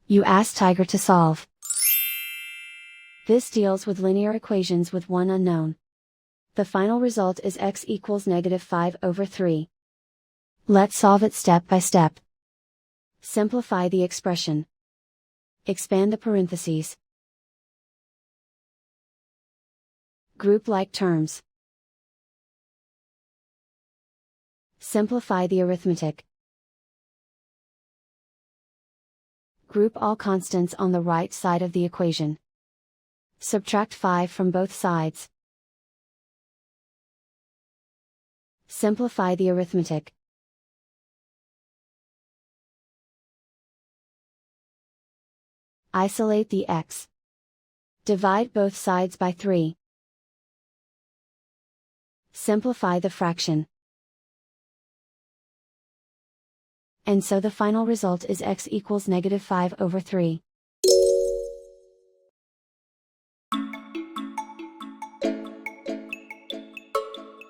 You ask Tiger to solve. This deals with linear equations with one unknown. The final result is x equals -5/3. Let's solve it step by step. Simplify the expression. Expand the parentheses. Group like terms. Simplify the arithmetic. Group all constants on the right side of the equation. Subtract 5 from both sides. Simplify the arithmetic. Isolate the x. Divide both sides by 3. Simplify the fraction. And so the final result is x equals -5/3.